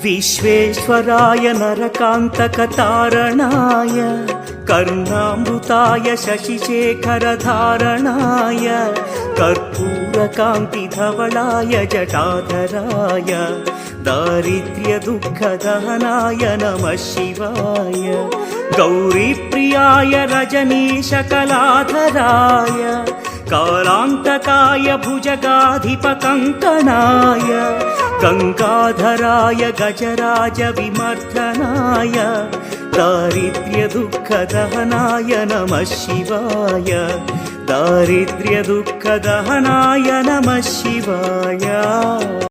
विश्वेश्वराय नरकान्तकतारणाय कर्णामृताय शशिशेखरधारणाय कर्पूरकान्तिधवलाय जटाधराय दारिद्र्यदुःखदहनाय नमः शिवाय गौरीप्रियाय रजनीशकलाधराय कालान्तकाय भुजगाधिपकङ्कणाय गङ्गाधराय गजराज विमर्दनाय दारिद्र्यदुःखदहनाय नमः शिवाय दारिद्र्यदुःखदहनाय नमः शिवाय।